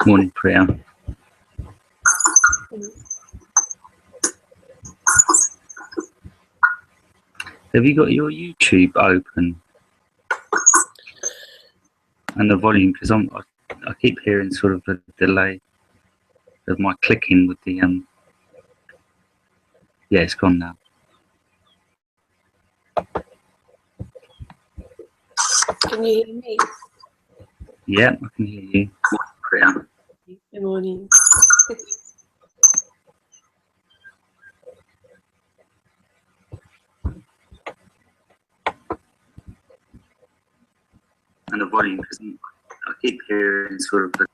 Morning, Priya. Have you got your YouTube open and the volume? Because I keep hearing sort of a delay of my clicking with the yeah, it's gone now. Can you hear me? Yeah, I can hear you. Priya. Good morning. And the volume, because I keep hearing sort of a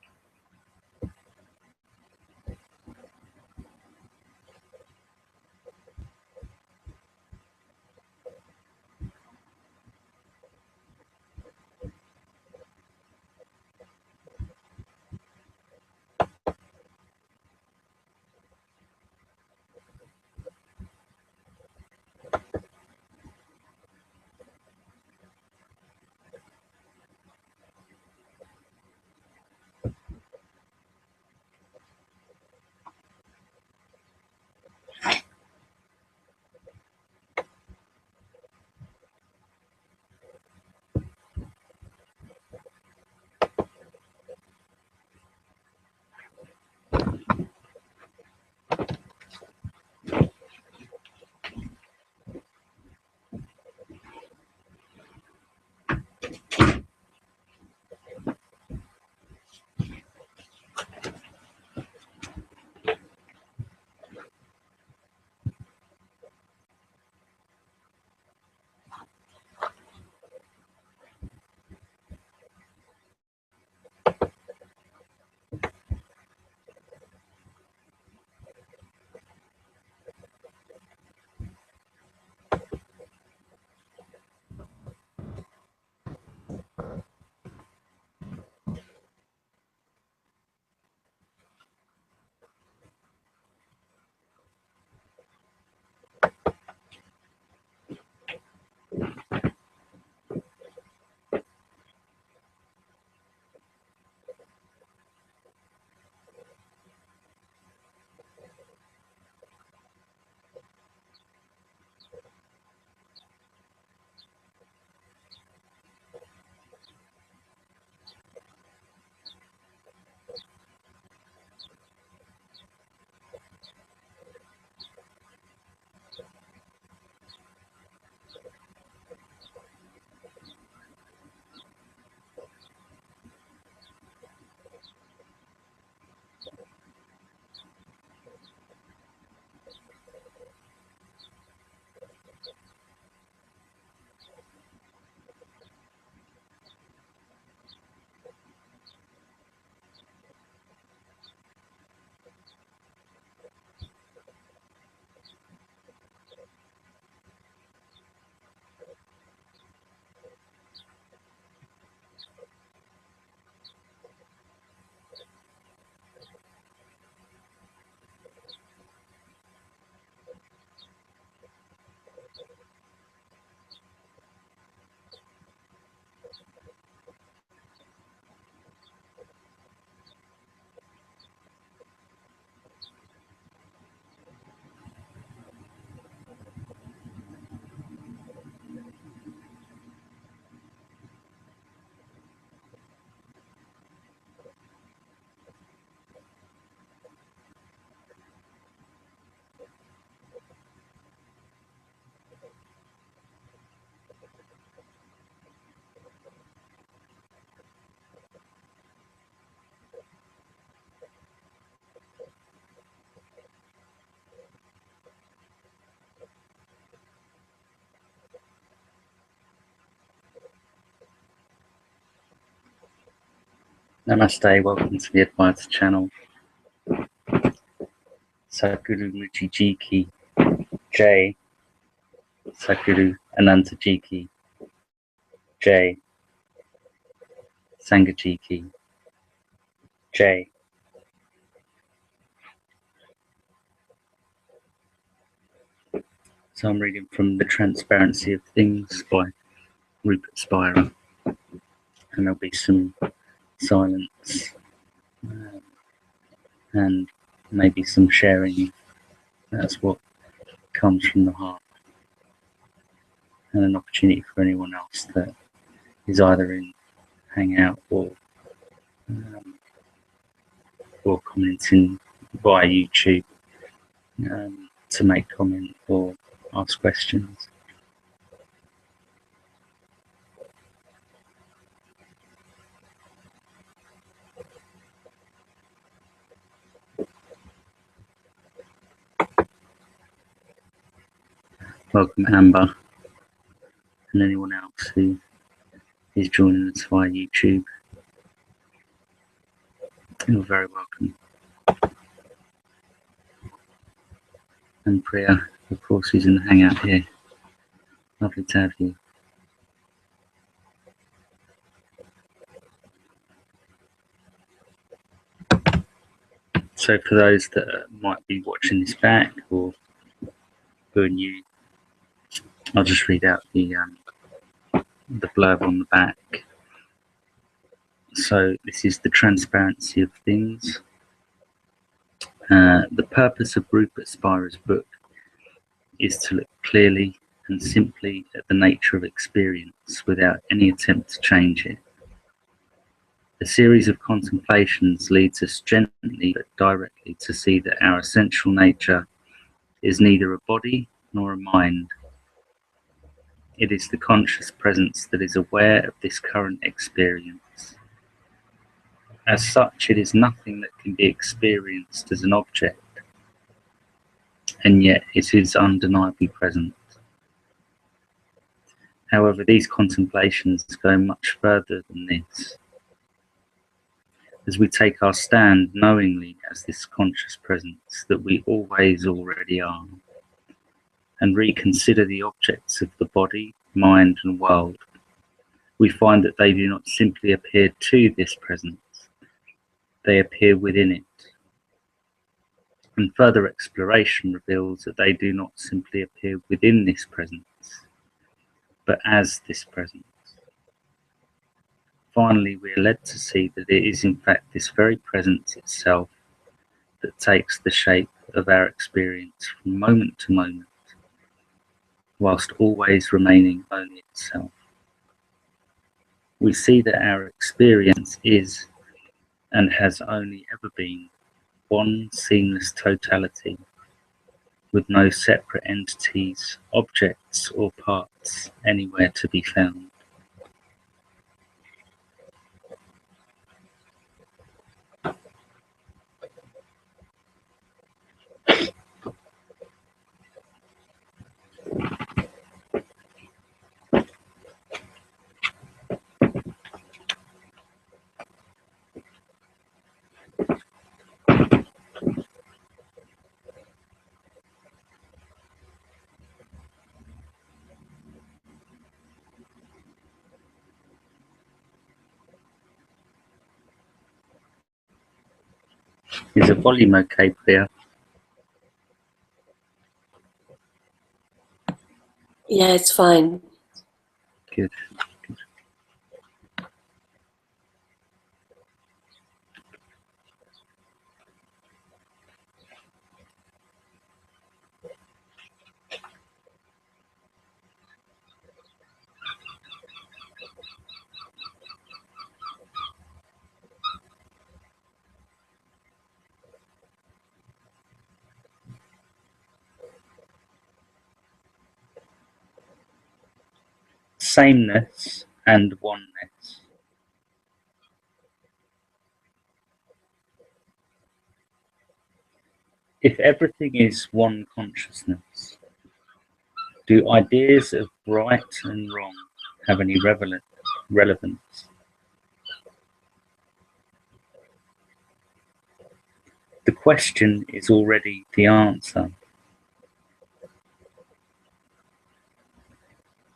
Namaste, welcome to the Advaita channel. Sadhguru Muchijiki, Jai. Sadhguru Anantajiki, Jai. Sangajiki, Jai. So I'm reading from The Transparency of Things by Rupert Spira, and there'll be some silence and maybe some sharing. That's what comes from the heart, and an opportunity for anyone else that is either in Hangout um, or commenting via YouTube to make comment or ask questions. Welcome, Amber, and anyone else who is joining us via YouTube. You're very welcome. And Priya, of course, is in the Hangout here. Lovely to have you. So for those that might be watching this back or who are new, I'll just read out the blurb on the back. So this is the transparency of things. The purpose of Rupert Spira's book is to look clearly and simply at the nature of experience without any attempt to change it. A series of contemplations leads us gently but directly to see that our essential nature is neither a body nor a mind. It is the conscious presence that is aware of this current experience. As such, it is nothing that can be experienced as an object, and yet it is undeniably present. However, these contemplations go much further than this. As we take our stand knowingly as this conscious presence that we always already are, and reconsider the objects of the body, mind, and world, we find that they do not simply appear to this presence, they appear within it. And further exploration reveals that they do not simply appear within this presence, but as this presence. Finally, we are led to see that it is in fact this very presence itself that takes the shape of our experience from moment to moment, whilst always remaining only itself. We see that our experience is and has only ever been one seamless totality, with no separate entities, objects, or parts anywhere to be found. Is the volume okay, Priya? Yeah, it's fine. Good. Sameness and oneness. If everything is one consciousness, do ideas of right and wrong have any relevance? The question is already the answer.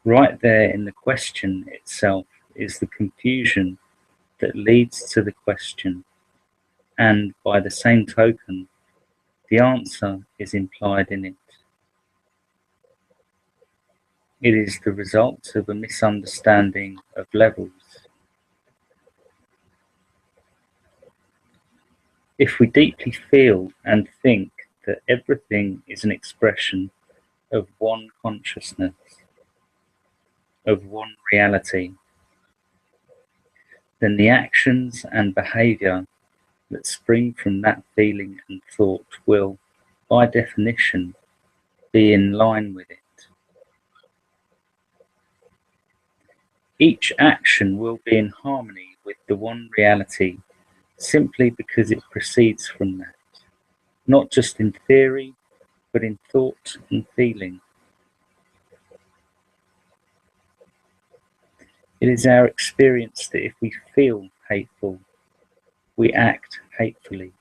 Right there in the question itself is the confusion that leads to the question, and by the same token, the answer is implied in it. It is the result of a misunderstanding of levels. If we deeply feel and think that everything is an expression of one consciousness, of one reality, then the actions and behaviour that spring from that feeling and thought will, by definition, be in line with it. Each action will be in harmony with the one reality simply because it proceeds from that, not just in theory, but in thought and feeling. It is our experience that if we feel hateful, we act hatefully.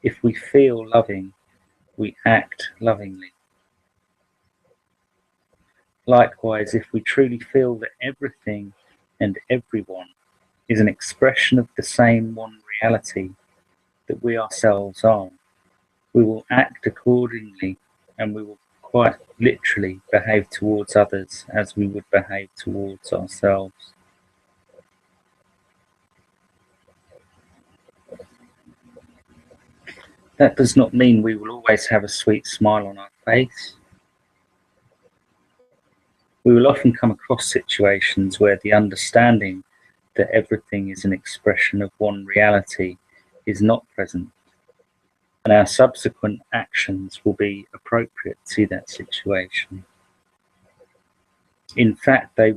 If we feel loving, we act lovingly. Likewise, if we truly feel that everything and everyone is an expression of the same one reality that we ourselves are, we will act accordingly, and we will quite literally behave towards others as we would behave towards ourselves. That does not mean we will always have a sweet smile on our face. We will often come across situations where the understanding that everything is an expression of one reality is not present, and our subsequent actions will be appropriate to that situation. In fact, they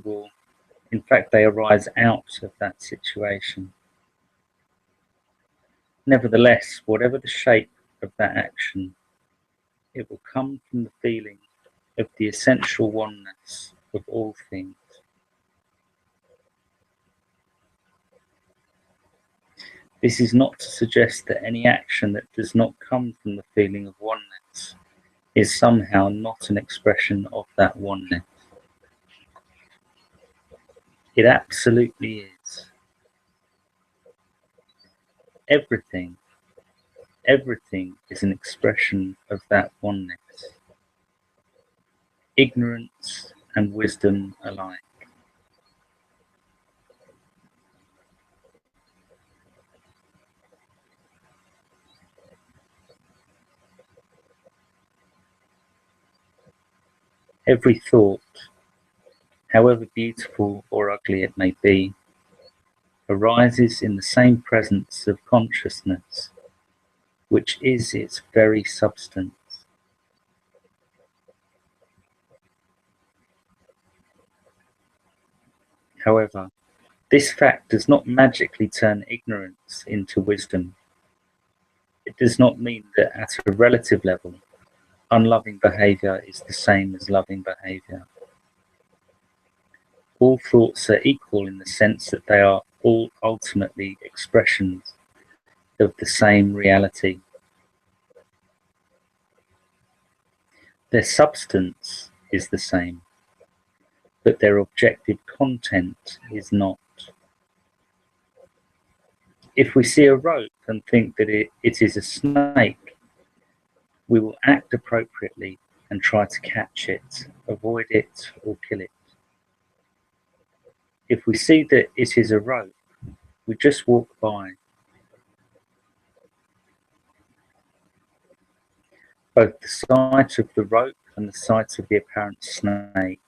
arise out of that situation. Nevertheless, whatever the shape of that action, it will come from the feeling of the essential oneness of all things. This is not to suggest that any action that does not come from the feeling of oneness is somehow not an expression of that oneness. It absolutely is. Everything is an expression of that oneness. Ignorance and wisdom alike. Every thought, however beautiful or ugly it may be, arises in the same presence of consciousness, which is its very substance. However, this fact does not magically turn ignorance into wisdom. It does not mean that at a relative level, unloving behaviour is the same as loving behaviour. All thoughts are equal in the sense that they are all ultimately expressions of the same reality. Their substance is the same, but their objective content is not. If we see a rope and think that it is a snake, we will act appropriately and try to catch it, avoid it, or kill it. If we see that it is a rope, we just walk by. Both the sight of the rope and the sight of the apparent snake,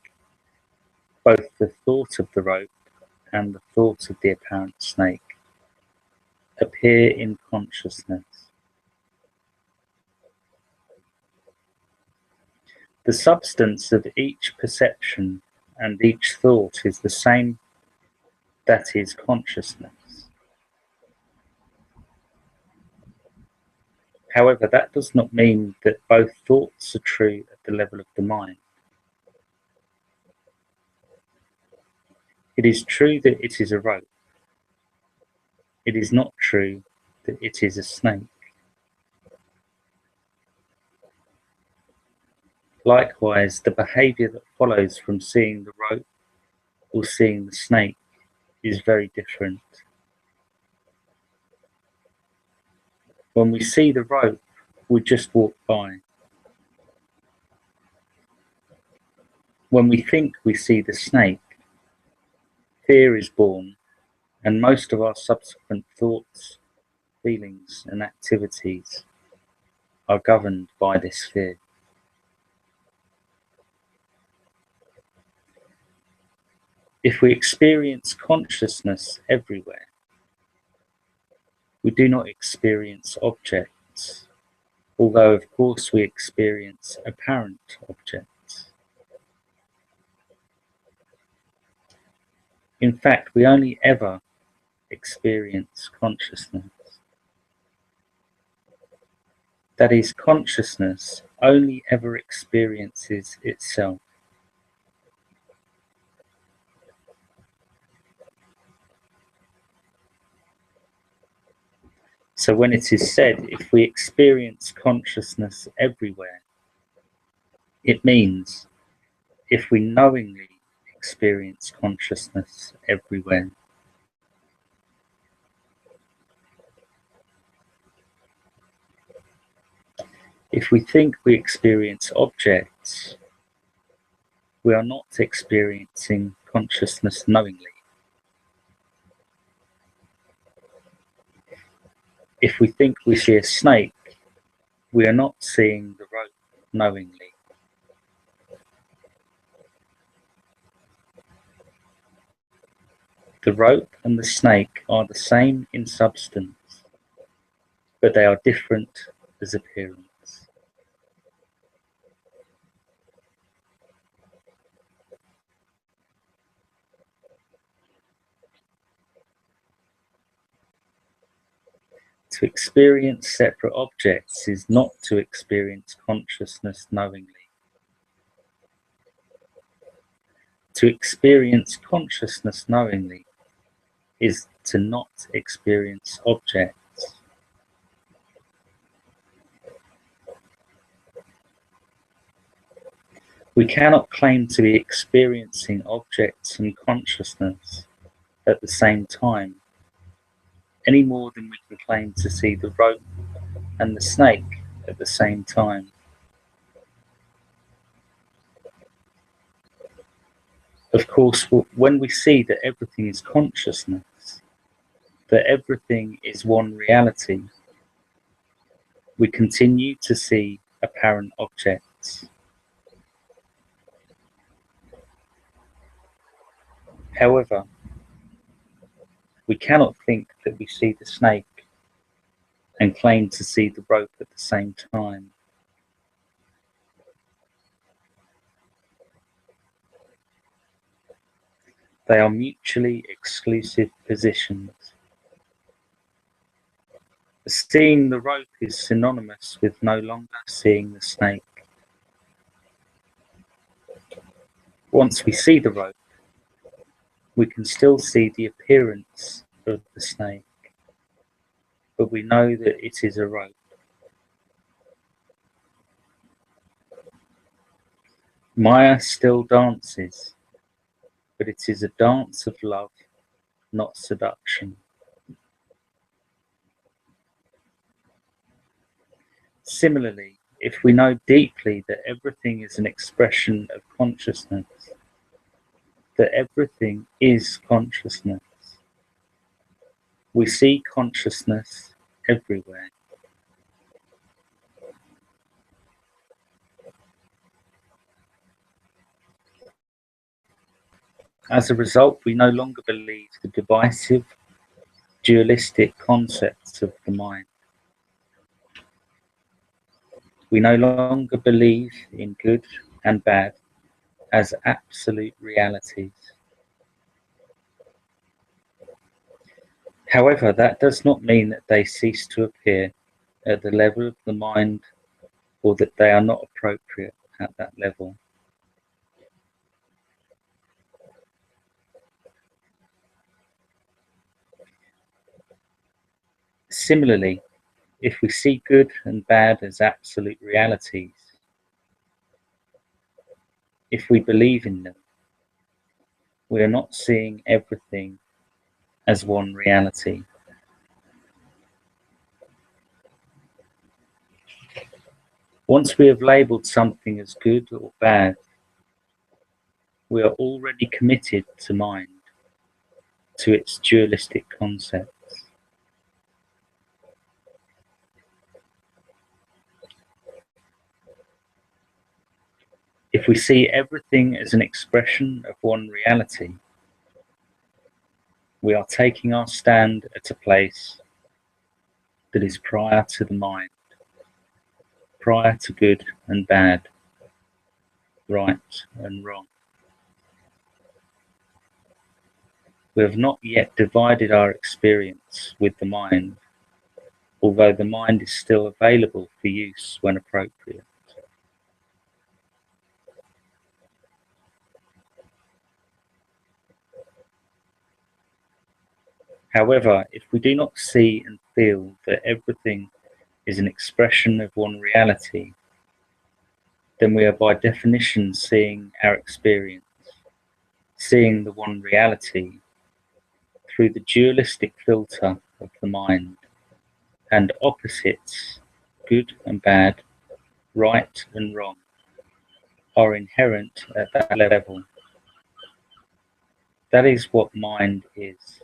both the thought of the rope and the thought of the apparent snake, appear in consciousness. The substance of each perception and each thought is the same, that is consciousness. However, that does not mean that both thoughts are true at the level of the mind. It is true that it is a rope. It is not true that it is a snake. Likewise, the behaviour that follows from seeing the rope or seeing the snake is very different. When we see the rope, we just walk by. When we think we see the snake, fear is born and most of our subsequent thoughts, feelings, and activities are governed by this fear. If we experience consciousness everywhere, we do not experience objects, although of course we experience apparent objects. In fact, we only ever experience consciousness. That is, consciousness only ever experiences itself. So when it is said, if we experience consciousness everywhere, it means if we knowingly experience consciousness everywhere. If we think we experience objects, we are not experiencing consciousness knowingly. If we think we see a snake, we are not seeing the rope knowingly. The rope and the snake are the same in substance, but they are different as appearance. To experience separate objects is not to experience consciousness knowingly. To experience consciousness knowingly is to not experience objects. We cannot claim to be experiencing objects and consciousness at the same time, any more than we can claim to see the rope and the snake at the same time. Of course, when we see that everything is consciousness, that everything is one reality, we continue to see apparent objects. However, we cannot think that we see the snake and claim to see the rope at the same time. They are mutually exclusive positions. Seeing the rope is synonymous with no longer seeing the snake. Once we see the rope, we can still see the appearance of the snake, but we know that it is a rope. Maya still dances, but it is a dance of love, not seduction. Similarly, if we know deeply that everything is an expression of consciousness, that everything is consciousness, we see consciousness everywhere. As a result, we no longer believe the divisive, dualistic concepts of the mind. We no longer believe in good and bad as absolute realities. However, that does not mean that they cease to appear at the level of the mind or that they are not appropriate at that level. Similarly, if we see good and bad as absolute realities, if we believe in them, we are not seeing everything as one reality. Once we have labeled something as good or bad, we are already committed to mind, to its dualistic concepts. If we see everything as an expression of one reality, we are taking our stand at a place that is prior to the mind, prior to good and bad, right and wrong. We have not yet divided our experience with the mind, although the mind is still available for use when appropriate. However, if we do not see and feel that everything is an expression of one reality, then we are by definition seeing our experience, seeing the one reality through the dualistic filter of the mind, and opposites, good and bad, right and wrong, are inherent at that level. That is what mind is.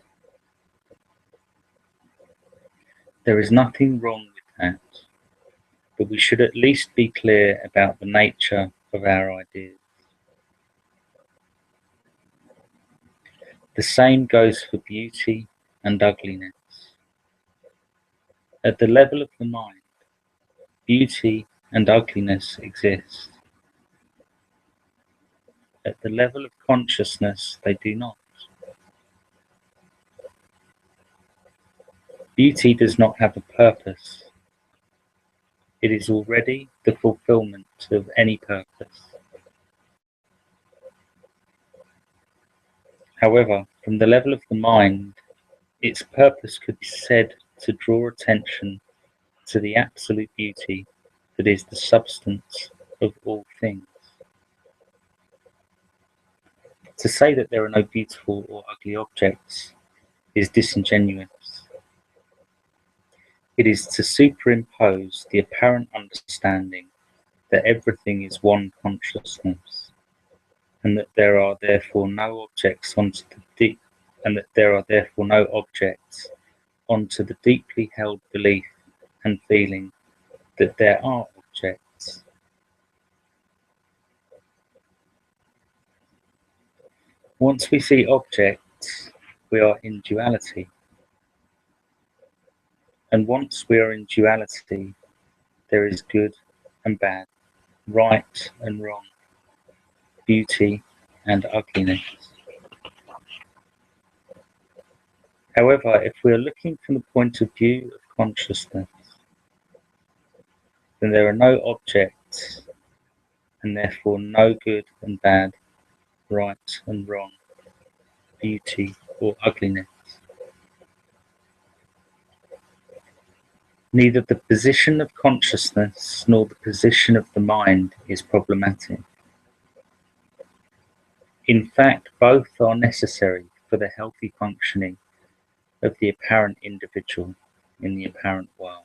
There is nothing wrong with that, but we should at least be clear about the nature of our ideas. The same goes for beauty and ugliness. At the level of the mind, beauty and ugliness exist. At the level of consciousness, they do not. Beauty does not have a purpose. It is already the fulfillment of any purpose. However, from the level of the mind, its purpose could be said to draw attention to the absolute beauty that is the substance of all things. To say that there are no beautiful or ugly objects is disingenuous. It is to superimpose the apparent understanding that everything is one consciousness, and that there are therefore no objects onto the deeply held belief and feeling that there are objects. Once we see objects, we are in duality. And once we are in duality, there is good and bad, right and wrong, beauty and ugliness. However, if we are looking from the point of view of consciousness, then there are no objects, and therefore no good and bad, right and wrong, beauty or ugliness. Neither the position of consciousness nor the position of the mind is problematic. In fact, both are necessary for the healthy functioning of the apparent individual in the apparent world.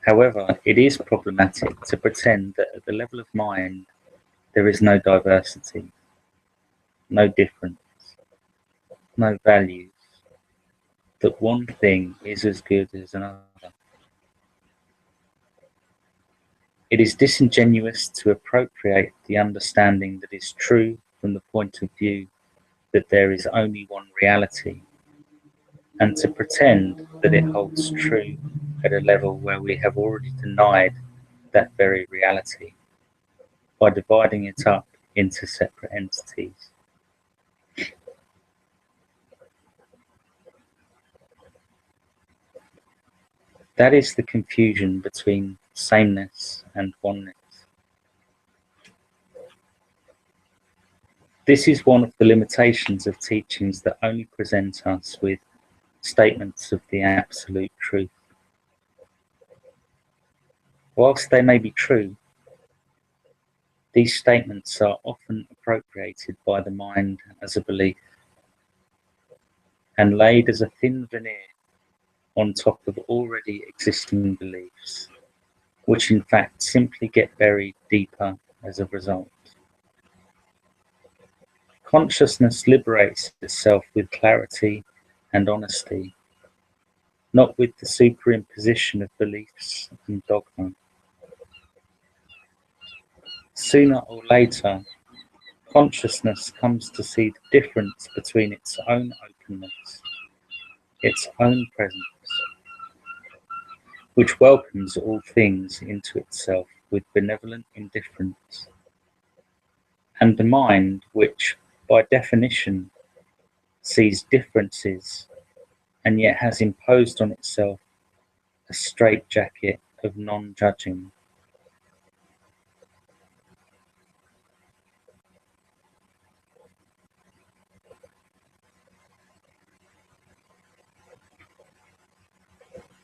However, it is problematic to pretend that at the level of mind there is no diversity, no difference, no values, that one thing is as good as another. It is disingenuous to appropriate the understanding that is true from the point of view that there is only one reality, and to pretend that it holds true at a level where we have already denied that very reality by dividing it up into separate entities. That is the confusion between sameness and oneness. This is one of the limitations of teachings that only present us with statements of the absolute truth. Whilst they may be true, these statements are often appropriated by the mind as a belief and laid as a thin veneer on top of already existing beliefs, which in fact simply get buried deeper as a result. Consciousness liberates itself with clarity and honesty, not with the superimposition of beliefs and dogma. Sooner or later, consciousness comes to see the difference between its own openness, its own presence, which welcomes all things into itself with benevolent indifference, and the mind which, by definition, sees differences and yet has imposed on itself a straitjacket of non-judging.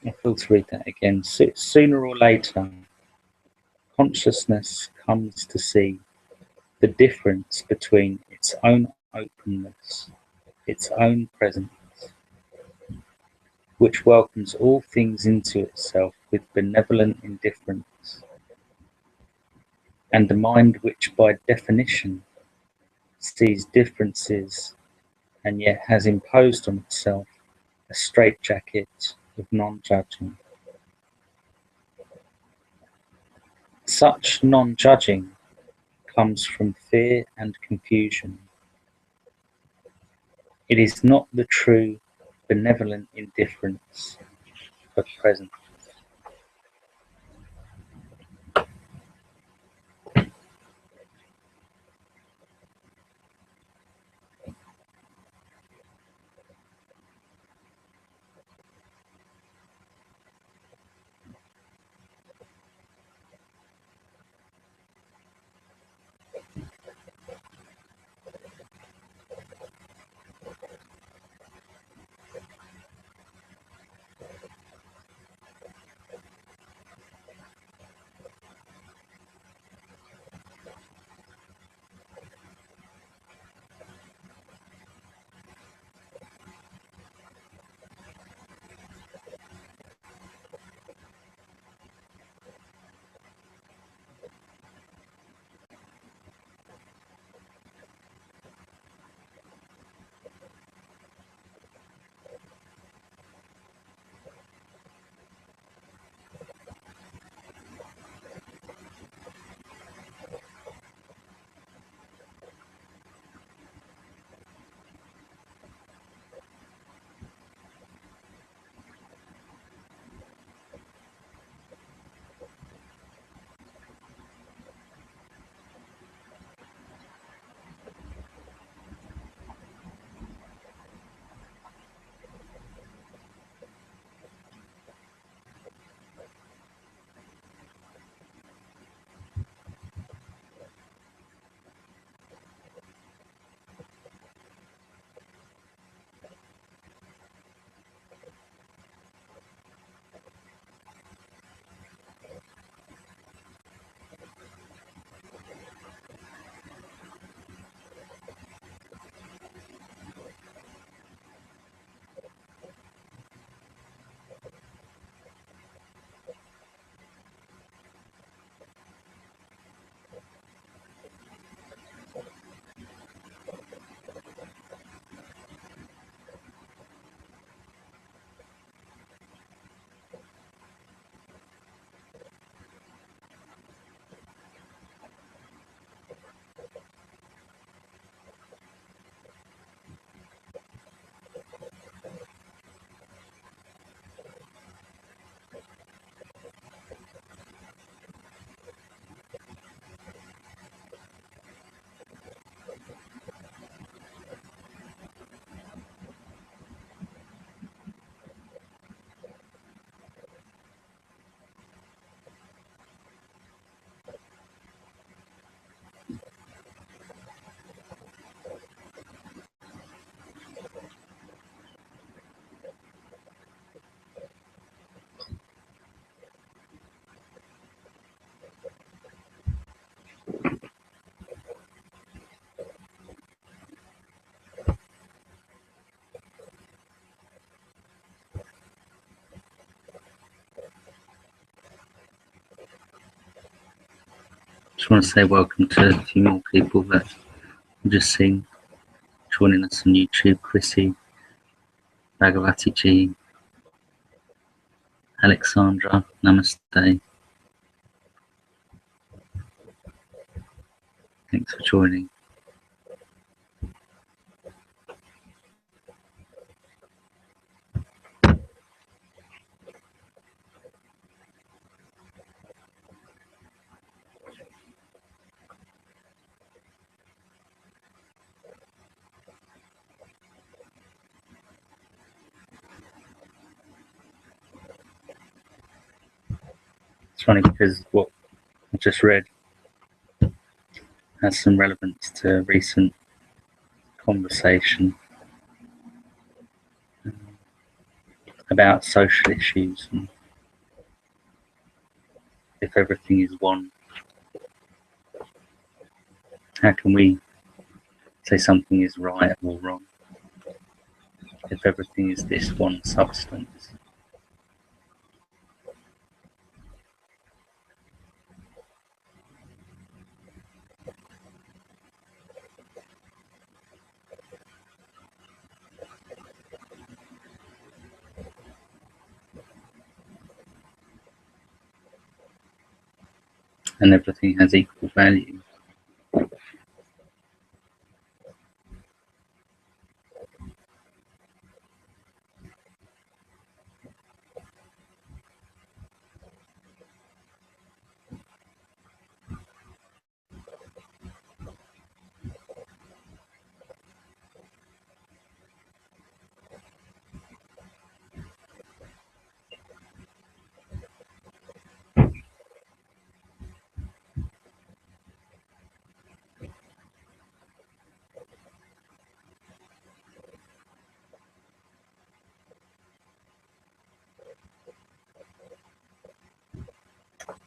I feel to read that again. Sooner or later, consciousness comes to see the difference between its own openness, its own presence, which welcomes all things into itself with benevolent indifference, and the mind which by definition sees differences and yet has imposed on itself a straitjacket of non-judging. Such non-judging comes from fear and confusion. It is not the true benevolent indifference of presence. Just want to say welcome to a few more people that I've just seen. joining us on YouTube. Chrissy, Bhagavati Ji, Alexandra, Namaste. Thanks for joining. It's funny because what I just read has some relevance to a recent conversation about social issues, and if everything is one, how can we say something is right or wrong if everything is this one substance? And everything has equal value.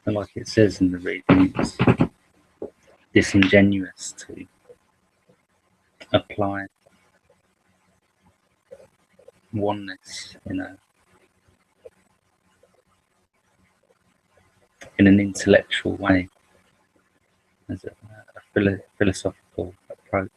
And like it says in the reading, it's disingenuous to apply oneness in an intellectual way, as a philosophical approach.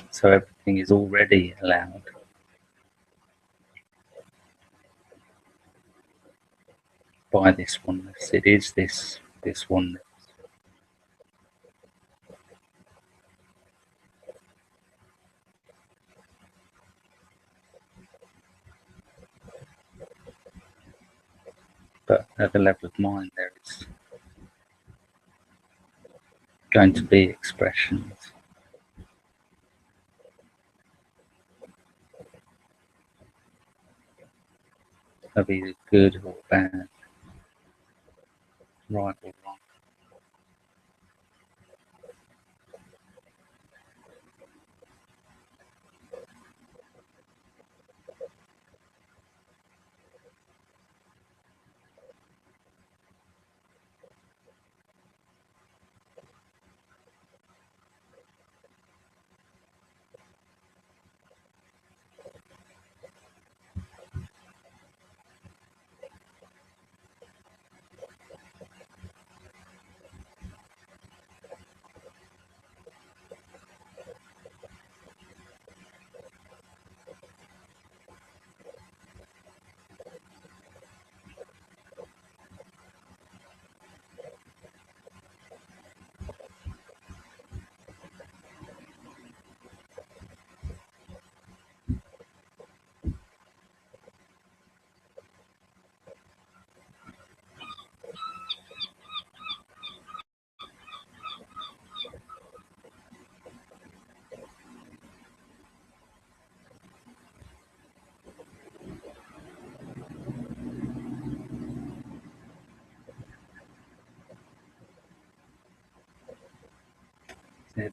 So everything is already allowed by this oneness. It is this oneness. But at the level of mind, there is going to be expressions of either good or bad, right or wrong.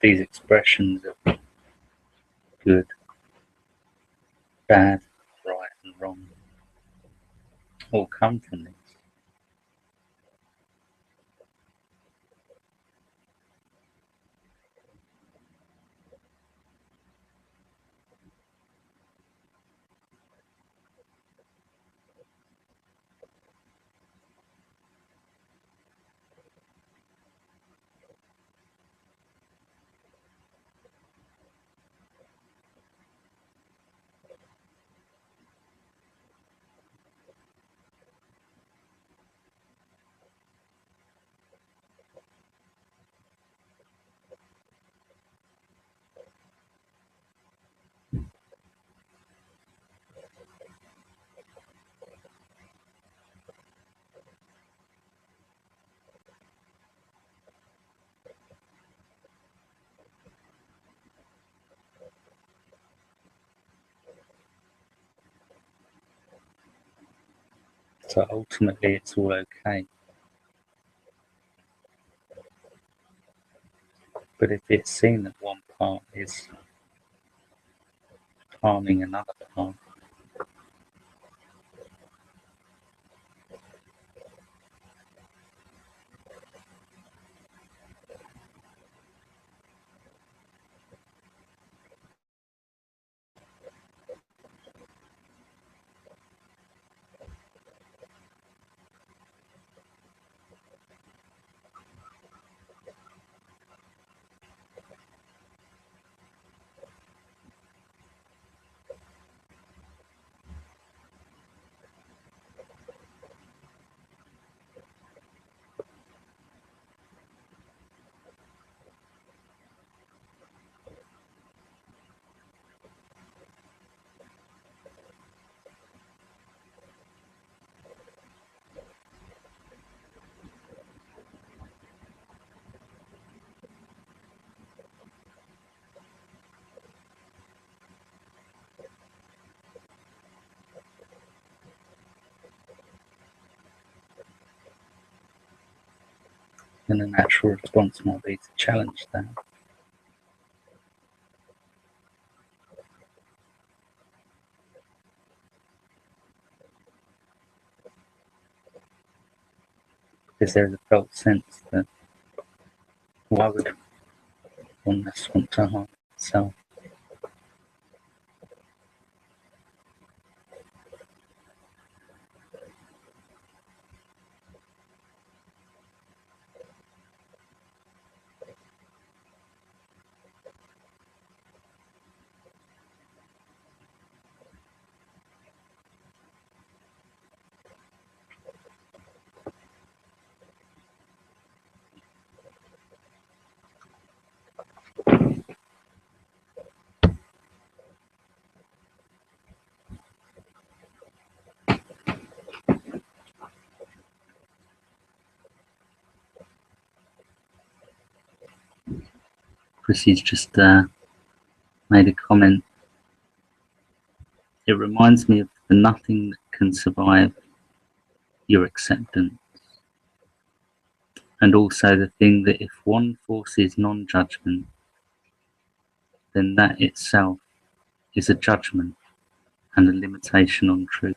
These expressions of good, bad, right and wrong all come from this. So ultimately it's all okay. But if it's seen that one part is harming another part, then the natural response might be to challenge that. Because there's a felt sense that why would oneness want to harm itself? Chrissy's just made a comment. It reminds me of the nothing that can survive your acceptance, and also the thing that if one forces non-judgment, then that itself is a judgment and a limitation on truth.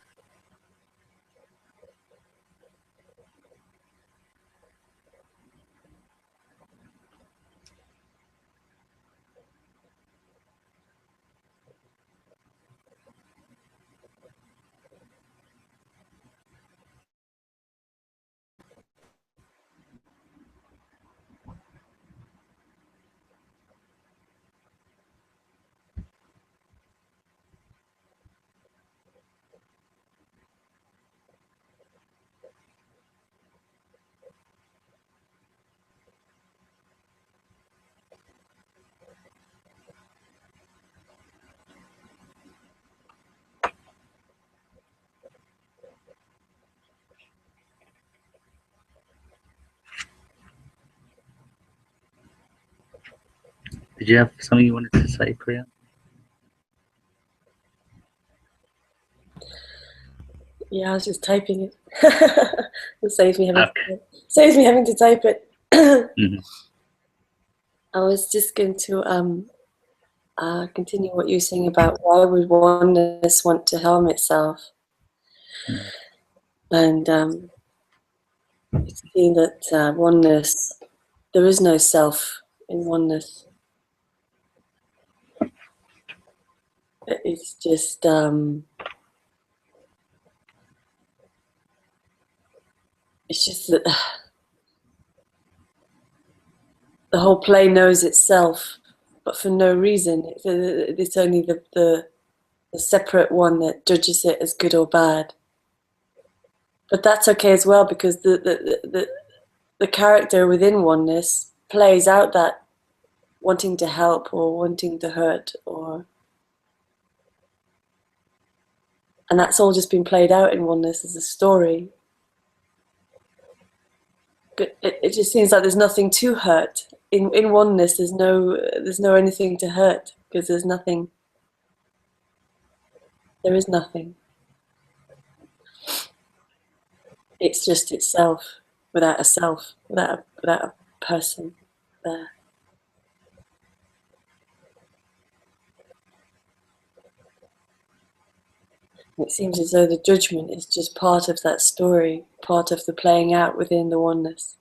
Did you have something you wanted to say, Priya? Yeah, I was just typing it. It saves me having to type it. Mm-hmm. I was just going to continue what you were saying about why would oneness want to harm itself, and it's seeing that oneness, there is no self in oneness. It's just that the whole play knows itself, but for no reason. It's only the separate one that judges it as good or bad. But that's okay as well, because the character within oneness plays out that wanting to help or wanting to hurt, and that's all just been played out in oneness as a story. But it just seems like there's nothing to hurt. In oneness, there's no anything to hurt, because there's nothing. There is nothing. it's just itself, without a self, without a person there. It seems as though the judgment is just part of that story, part of the playing out within the oneness.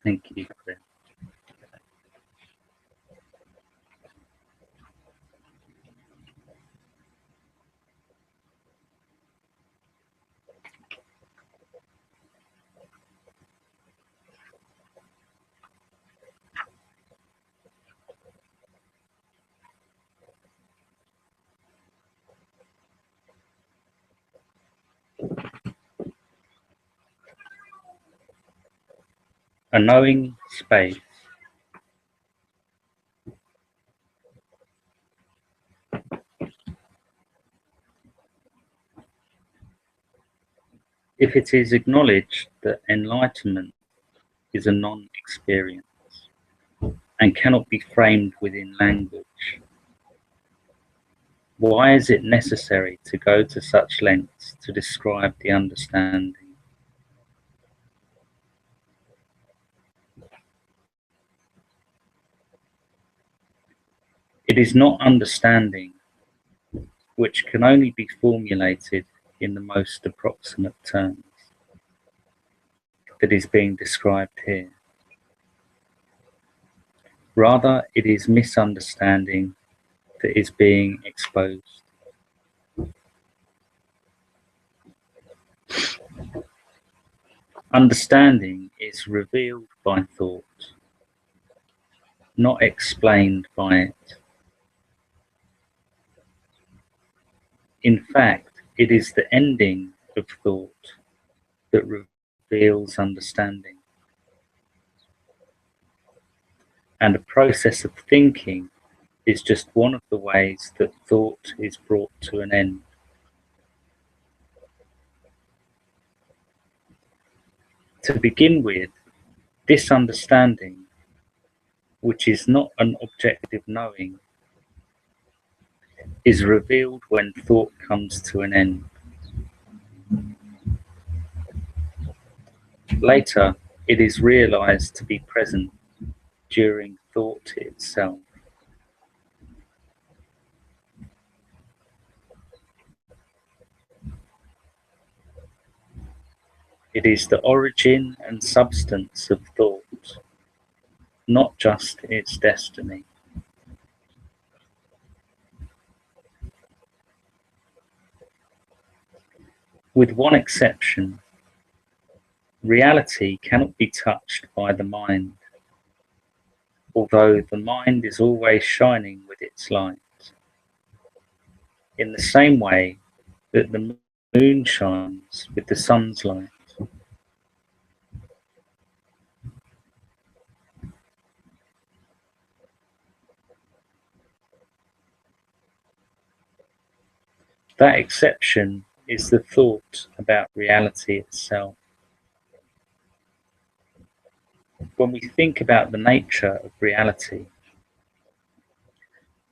Thank you, Chris. A knowing space if it is acknowledged that enlightenment is a non-experience and cannot be framed within language, why is it necessary to go to such lengths to describe the understanding? It is not understanding, which can only be formulated in the most approximate terms, that is being described here. Rather, it is misunderstanding that is being exposed. Understanding is revealed by thought, not explained by it. In fact, it is the ending of thought that reveals understanding. And a process of thinking is just one of the ways that thought is brought to an end. To begin with, this understanding, which is not an objective knowing, is revealed when thought comes to an end. Later, it is realized to be present during thought itself. It is the origin and substance of thought, not just its destiny. With one exception, reality cannot be touched by the mind, although the mind is always shining with its light, in the same way that the moon shines with the sun's light. That exception is the thought about reality itself. When we think about the nature of reality,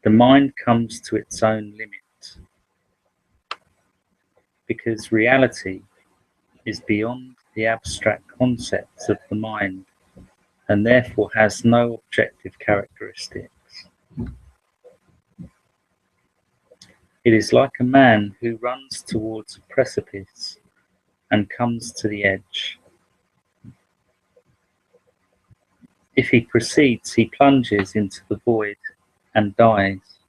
the mind comes to its own limit, because reality is beyond the abstract concepts of the mind and therefore has no objective characteristics. It is like a man who runs towards a precipice and comes to the edge. If he proceeds, he plunges into the void and dies.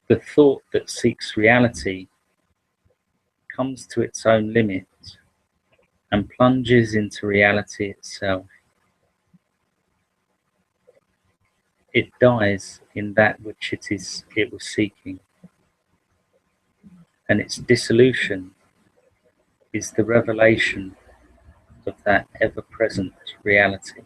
The thought that seeks reality comes to its own limit and plunges into reality itself. It dies in that which it was seeking, and its dissolution is the revelation of that ever-present reality.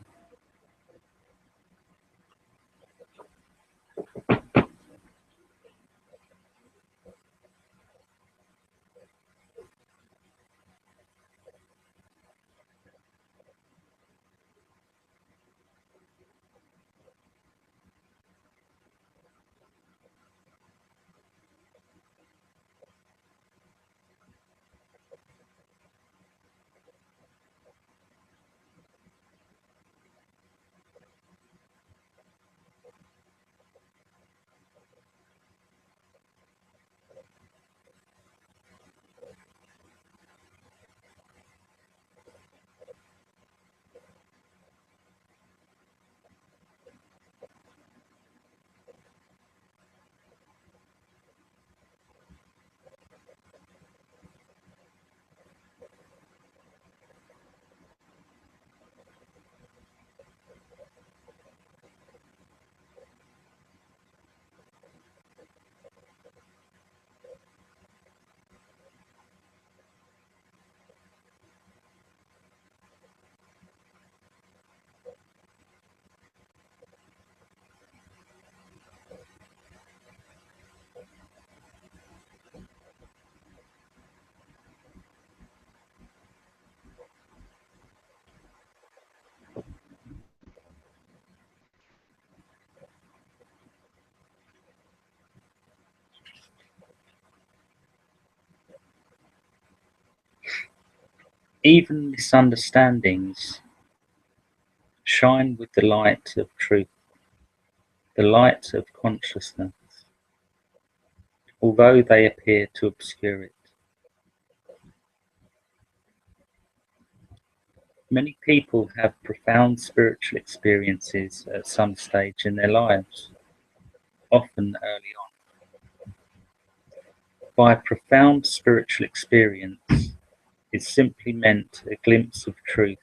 Even misunderstandings shine with the light of truth, the light of consciousness, although they appear to obscure it. Many people have profound spiritual experiences at some stage in their lives, often early on. By profound spiritual experience is simply meant a glimpse of truth,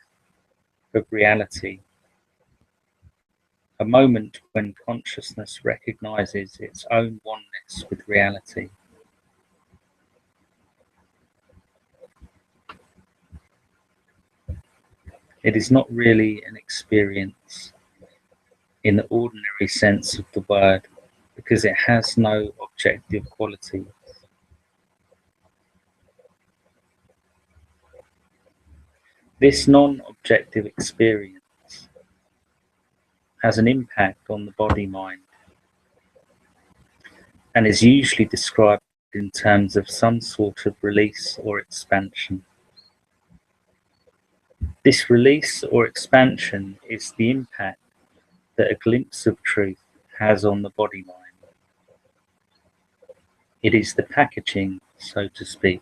of reality, a moment when consciousness recognizes its own oneness with reality. It is not really an experience in the ordinary sense of the word, because it has no objective quality. This non-objective experience has an impact on the body-mind and is usually described in terms of some sort of release or expansion. This release or expansion is the impact that a glimpse of truth has on the body-mind. It is the packaging, so to speak.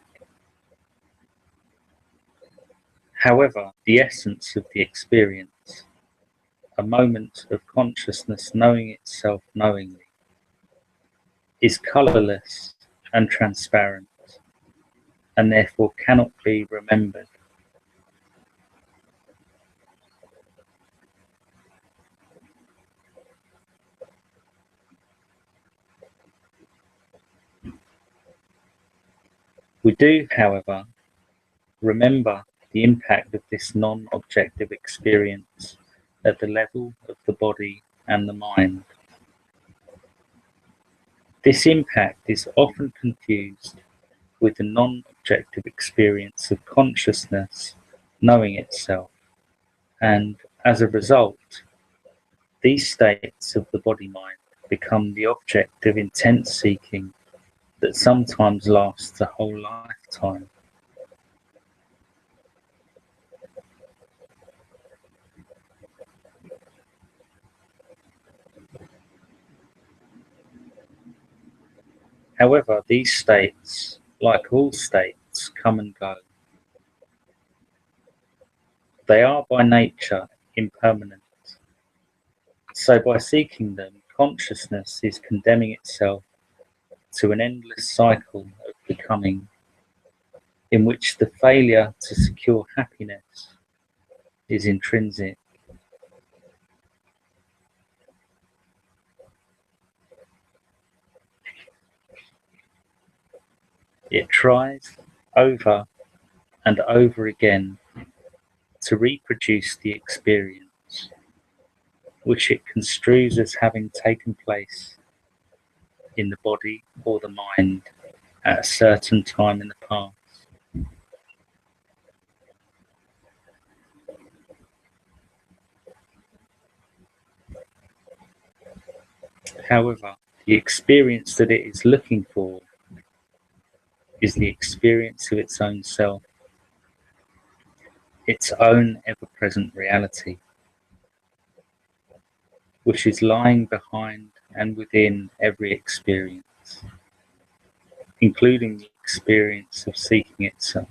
However, the essence of the experience, a moment of consciousness knowing itself knowingly, is colourless and transparent, and therefore cannot be remembered. We do, however, remember the impact of this non-objective experience at the level of the body and the mind. This impact is often confused with the non-objective experience of consciousness knowing itself, and as a result, these states of the body-mind become the object of intense seeking that sometimes lasts a whole lifetime. However, these states, like all states, come and go. They are by nature impermanent. So by seeking them, consciousness is condemning itself to an endless cycle of becoming, in which the failure to secure happiness is intrinsic. It tries over and over again to reproduce the experience, which it construes as having taken place in the body or the mind at a certain time in the past. However, the experience that it is looking for is the experience of its own self, its own ever-present reality, which is lying behind and within every experience, including the experience of seeking itself.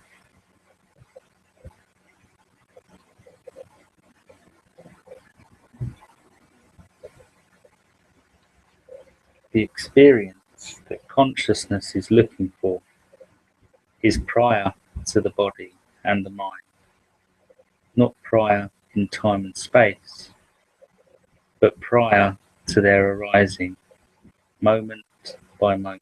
The experience that consciousness is looking for is prior to the body and the mind, not prior in time and space, but prior to their arising, moment by moment.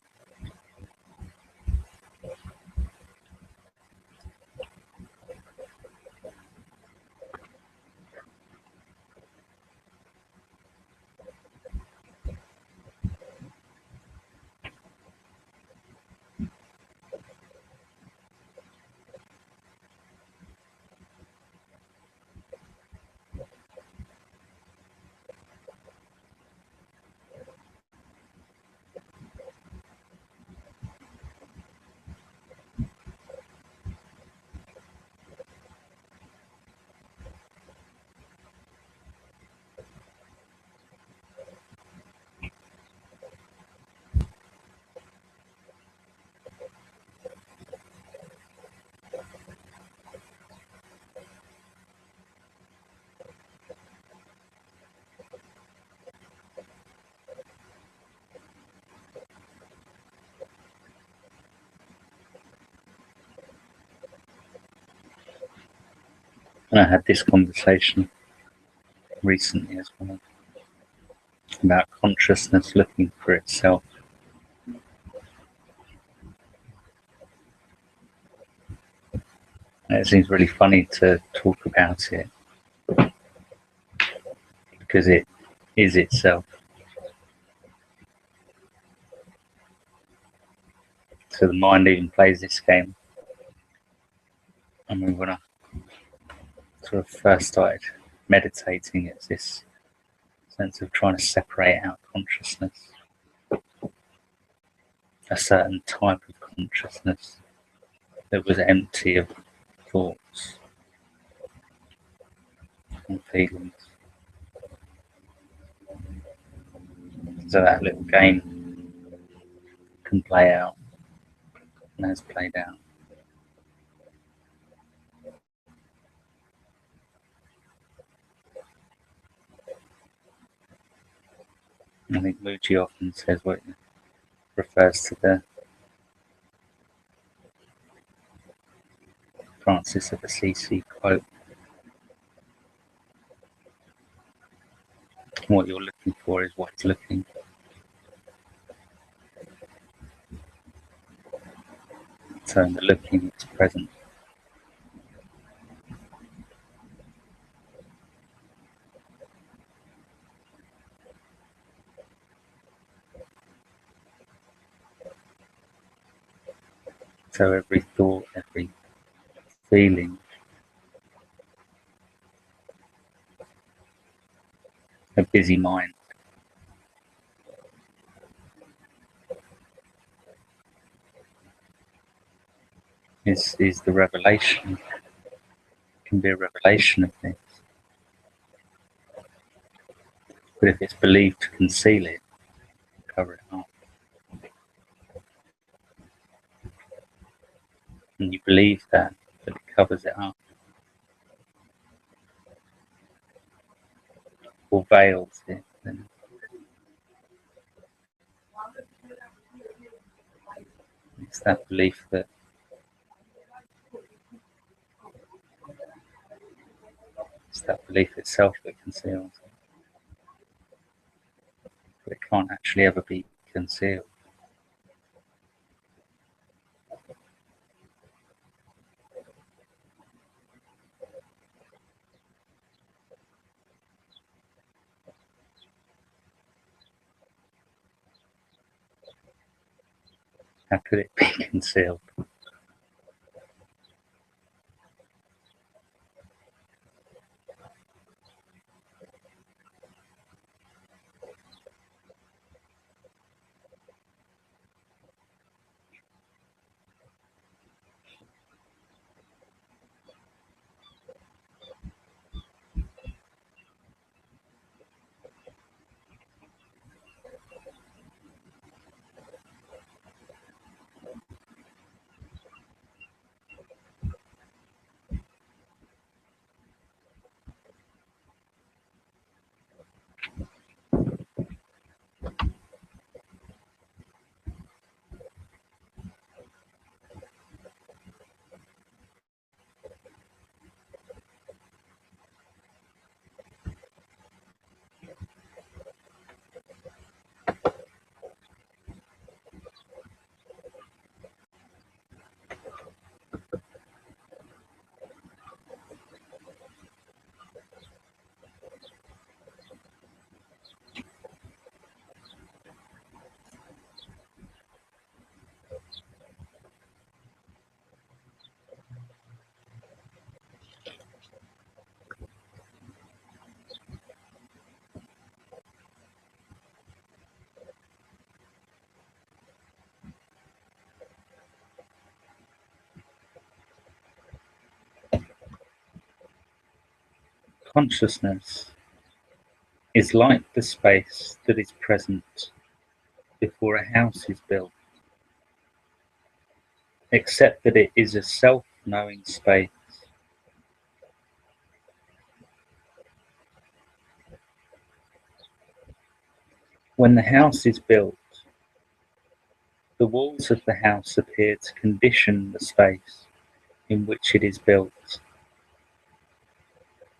And I had this conversation recently as well about consciousness looking for itself. And it seems really funny to talk about it because it is itself. So the mind even plays this game. I mean, when I sort of first started meditating, it's this sense of trying to separate out consciousness, a certain type of consciousness that was empty of thoughts and feelings. So that little game can play out and has played out. I think Muji often says what refers to the Francis of Assisi quote. What you're looking for is what's looking. So in the looking, it's present. So every thought, every feeling, a busy mind is the revelation. It can be a revelation of things. But if it's believed to conceal it, cover it up, and you believe that it covers it up, or veils it, then that belief that it's that belief itself that conceals it. But it can't actually ever be concealed. How could it be concealed? Consciousness is like the space that is present before a house is built, except that it is a self-knowing space. When the house is built, the walls of the house appear to condition the space in which it is built.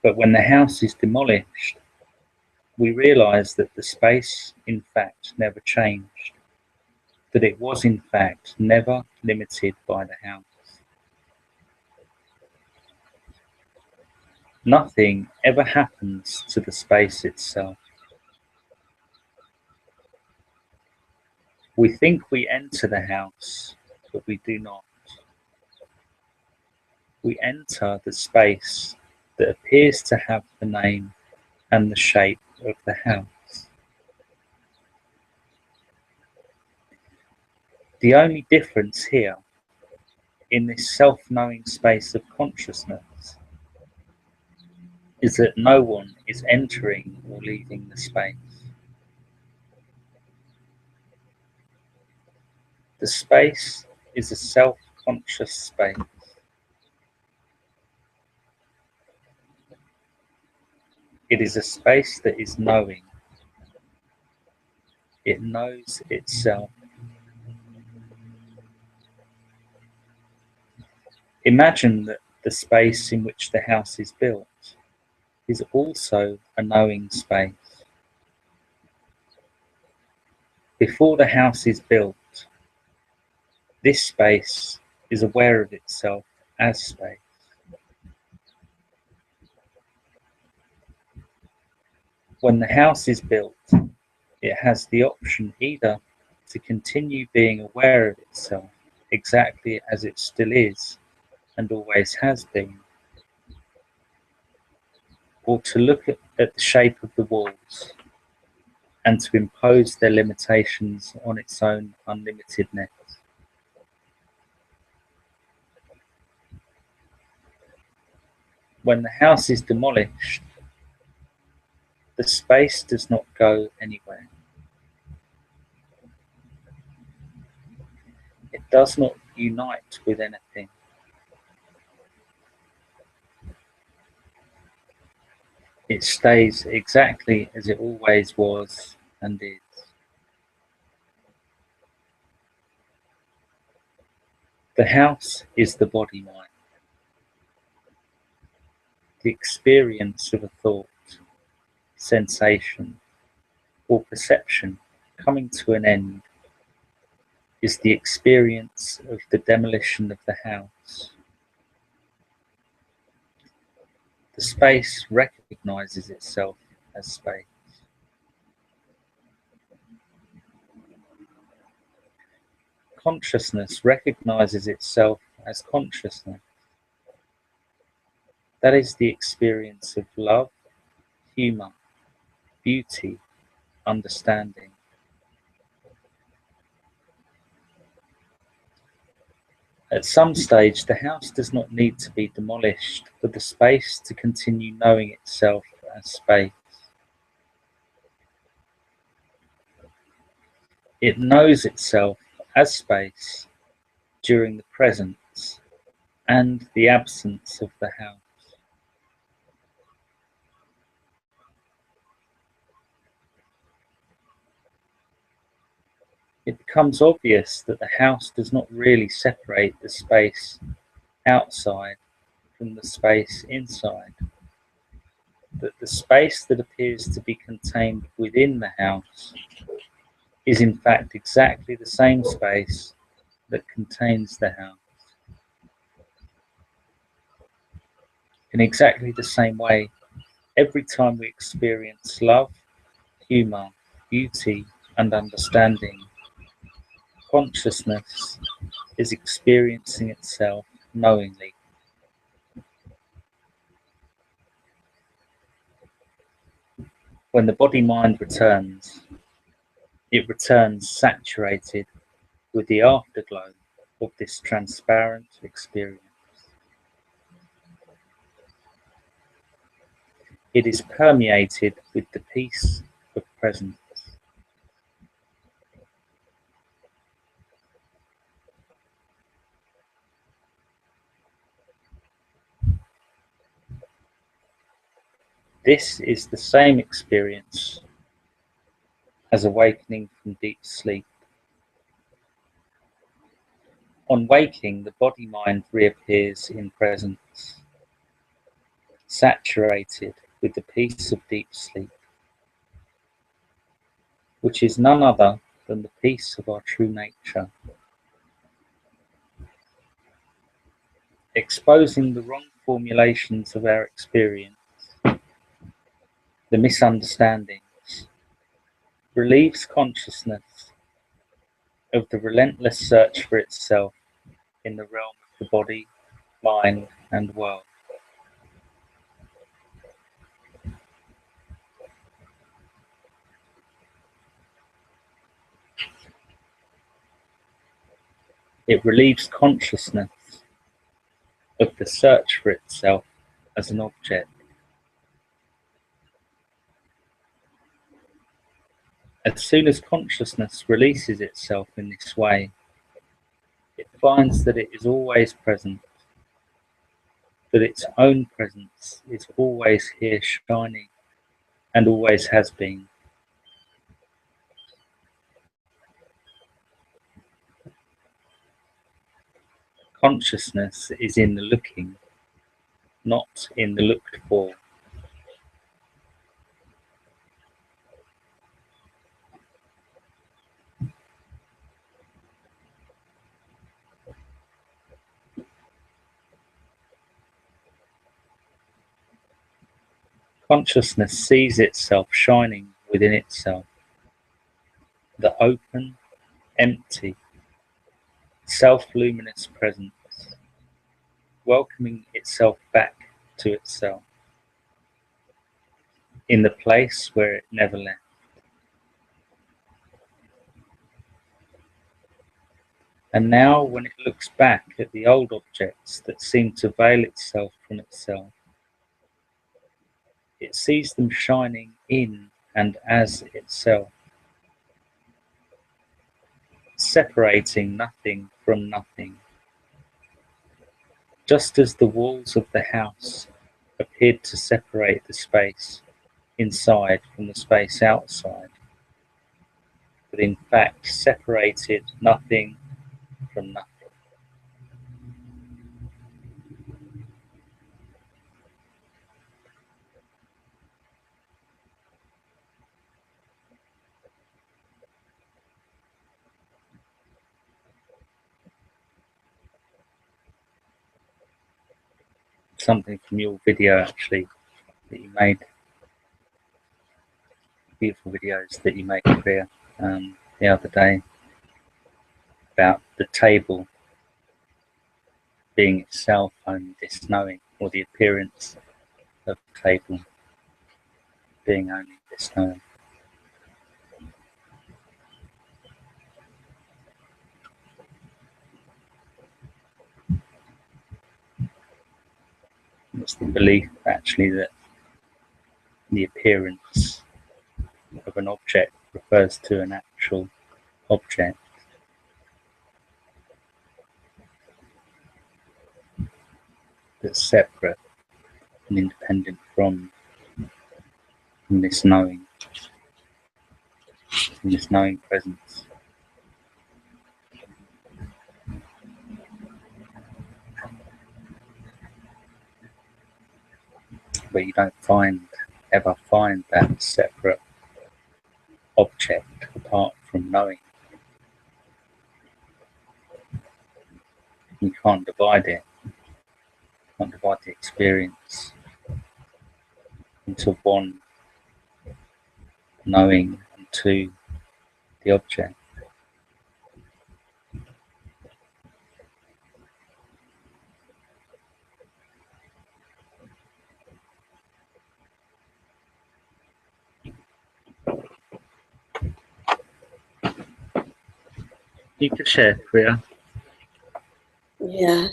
But when the house is demolished, we realize that the space in fact never changed, that it was in fact never limited by the house. Nothing ever happens to the space itself. We think we enter the house, but we do not. We enter the space that appears to have the name and the shape of the house. The only difference here, in this self-knowing space of consciousness, is that no one is entering or leaving the space. The space is a self-conscious space. It is a space that is knowing. It knows itself. Imagine that the space in which the house is built is also a knowing space. Before the house is built, this space is aware of itself as space. When the house is built, it has the option either to continue being aware of itself exactly as it still is and always has been, or to look at the shape of the walls and to impose their limitations on its own unlimitedness. When the house is demolished, the space does not go anywhere. It does not unite with anything. It stays exactly as it always was and is. The house is the body-mind. The experience of a thought, sensation, or perception coming to an end is the experience of the demolition of the house. The space recognizes itself as space. Consciousness recognizes itself as consciousness. That is the experience of love, humor, beauty, understanding. At some stage, the house does not need to be demolished for the space to continue knowing itself as space. It knows itself as space during the presence and the absence of the house. It becomes obvious that the house does not really separate the space outside from the space inside, that the space that appears to be contained within the house is in fact exactly the same space that contains the house. In exactly the same way, every time we experience love, humor, beauty, and understanding, consciousness is experiencing itself knowingly. When the body-mind returns, it returns saturated with the afterglow of this transparent experience. It is permeated with the peace of presence. This is the same experience as awakening from deep sleep. On waking, the body-mind reappears in presence, saturated with the peace of deep sleep, which is none other than the peace of our true nature. Exposing the wrong formulations of our experience, the misunderstandings, relieves consciousness of the relentless search for itself in the realm of the body, mind, and world. It relieves consciousness of the search for itself as an object. As soon as consciousness releases itself in this way, it finds that it is always present, that its own presence is always here shining and always has been. Consciousness is in the looking, not in the looked for. Consciousness sees itself shining within itself, the open, empty, self-luminous presence, welcoming itself back to itself, in the place where it never left. And now, when it looks back at the old objects that seem to veil itself from itself, it sees them shining in and as itself, separating nothing from nothing. Just as the walls of the house appeared to separate the space inside from the space outside, but in fact separated nothing from nothing. something from your video actually that you made. Beautiful videos that you made clear the other day about the table being itself only this knowing, or the appearance of the table being only this knowing. It's the belief actually that the appearance of an object refers to an actual object that's separate and independent from this knowing, from this knowing presence. But you don't ever find that separate object apart from knowing. You can't divide it. You can't divide the experience into one knowing and two the object. You could share, Priya. Yeah.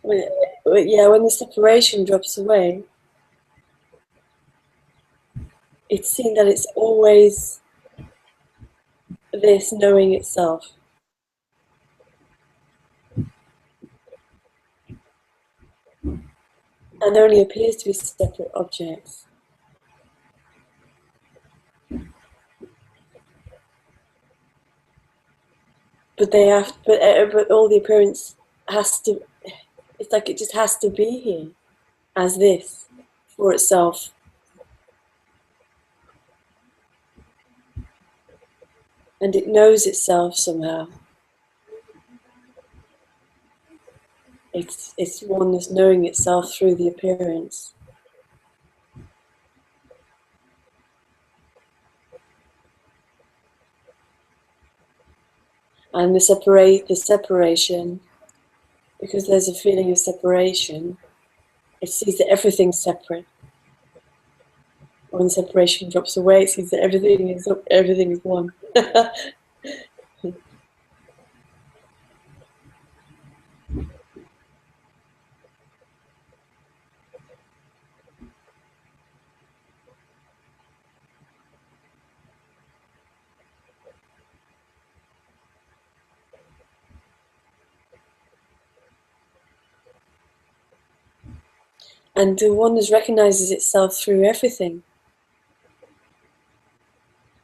Yeah, when the separation drops away, it's seen that it's always this knowing itself. And there only appears to be separate objects. But all the appearance has to, it's like it just has to be here as this for itself. And it knows itself somehow. It's oneness knowing itself through the appearance. And the separation, because there's a feeling of separation, it sees that everything's separate. When separation drops away, it sees that everything is one. And the oneness recognizes itself through everything.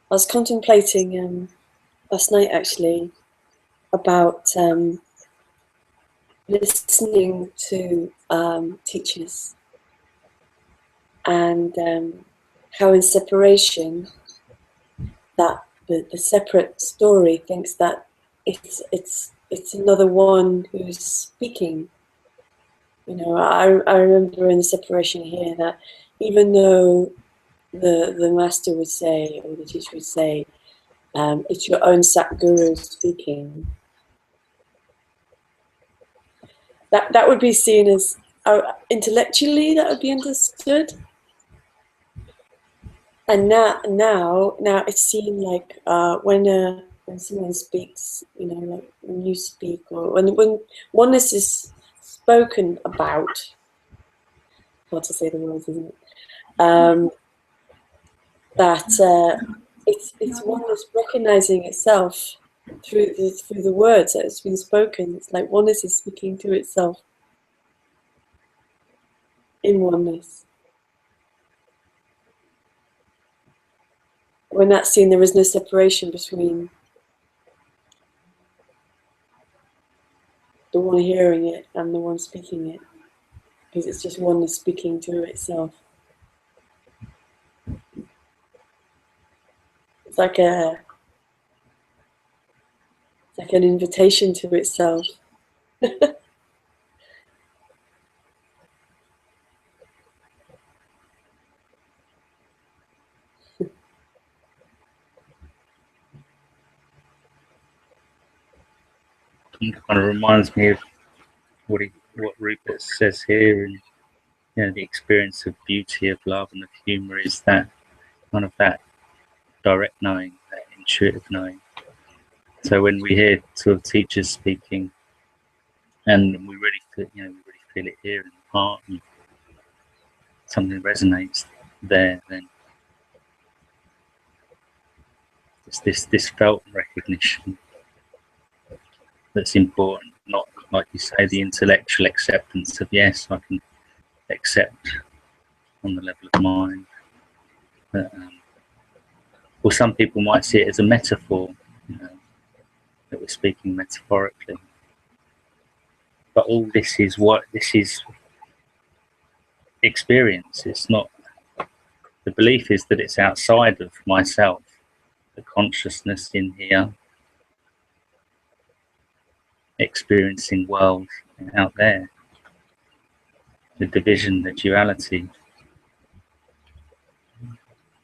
I was contemplating last night actually about listening to teachers and how in separation that the separate story thinks that it's another one who's speaking. You know, I remember in the separation here that even though the master would say, or the teacher would say, it's your own Satguru speaking, that would be seen as, intellectually that would be understood. And now it's seen like when someone speaks, you know, like when you speak, or when oneness is spoken about, hard to say the words, isn't it? That it's oneness recognizing itself through the words that has been spoken. It's like oneness is speaking to itself in oneness. When that's seen, there is no separation between the one hearing it and the one speaking it, because it's just oneness speaking to itself. like a it's like an invitation to itself. It kind of reminds me of what Rupert says here, and the experience of beauty, of love, and of humour is that kind of that direct knowing, that intuitive knowing. So when we hear sort of teachers speaking, and we really feel it here in the heart, and something resonates there, then it's this felt recognition that's important, not like you say the intellectual acceptance of yes, I can accept on the level of mind. But, or some people might see it as a metaphor, that we're speaking metaphorically. But all this is experience. It's not. The belief is that it's outside of myself, the consciousness in here, experiencing world out there, the division, the duality.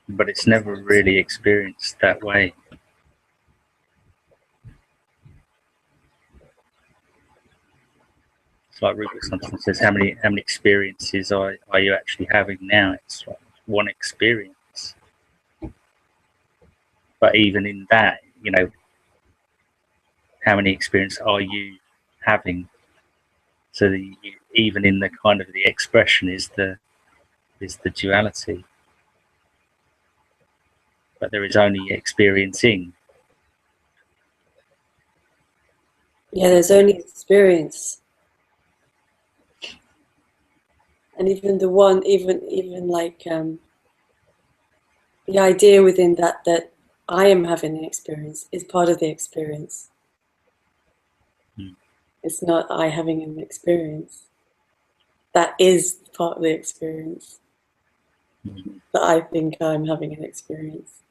But it's never really experienced that way. It's like Rupert sometimes says, how many experiences are you actually having now? It's like one experience. But even in that, how many experiences are you having? So even in the kind of the expression is the duality. But there is only experiencing. Yeah, there's only experience. And even the one, even like the idea within that I am having an experience is part of the experience. It's not I having an experience. That is part of the experience. That I think I'm having an experience.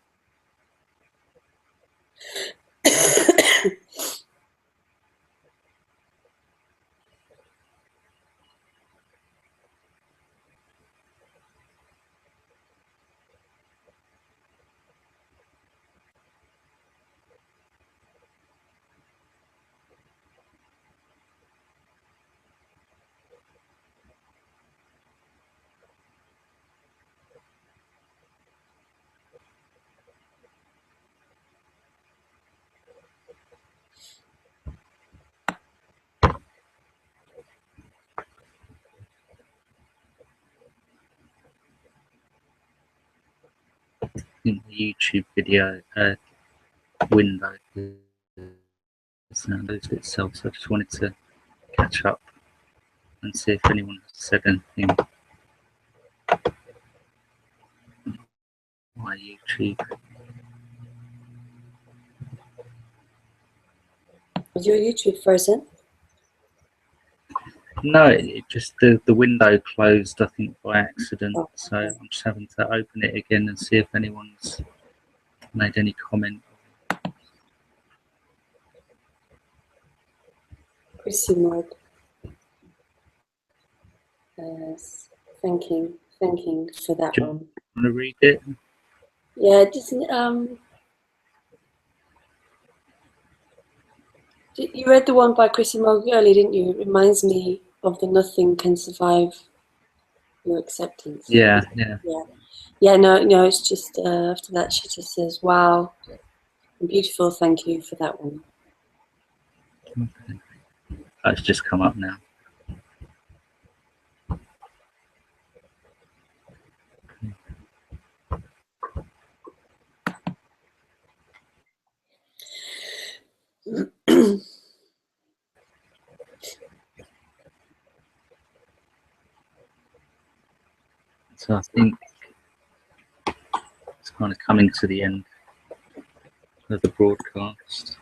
In the YouTube video window closed itself, so I just wanted to catch up and see if anyone has said anything on my YouTube. Was your YouTube frozen? No, it just the window closed, I think, by accident. Oh, so okay. I'm just having to open it again and see if anyone's made any comment. Chrissy Mode. Thanking for that one. Do you want to read it? Yeah, it doesn't. You read the one by Chrissy Mode earlier, didn't you? It reminds me of the nothing can survive your acceptance. Yeah. Yeah, no, it's just after that she just says, wow, beautiful, thank you for that one. Okay. It's just come up now. So I think it's kind of coming to the end of the broadcast.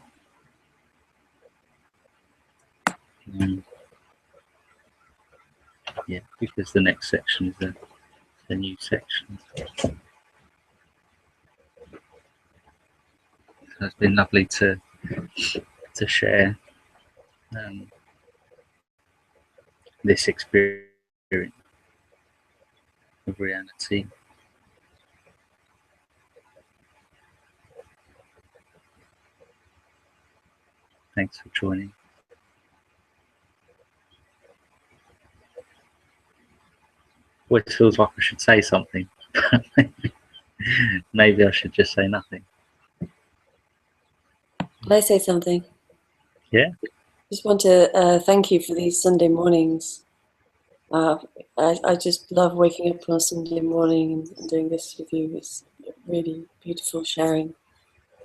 Yeah, because the next section is a new section. It's been lovely to share this experience of reality. Thanks for joining. Well, it feels like I should say something. Maybe I should just say nothing. Can I say something? Yeah. Just want to thank you for these Sunday mornings. I just love waking up on a Sunday morning and doing this with you. It's really beautiful sharing.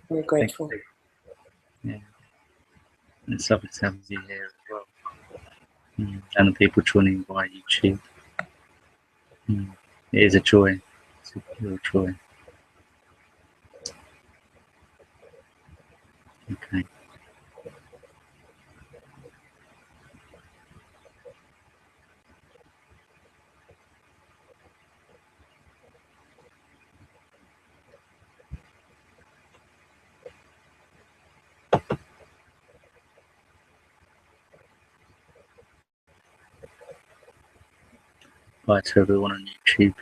We're grateful. Yeah. It's lovely to have you here as well. And the people joining via YouTube. It is a joy. It's a real joy. Okay. Bye to everyone on YouTube.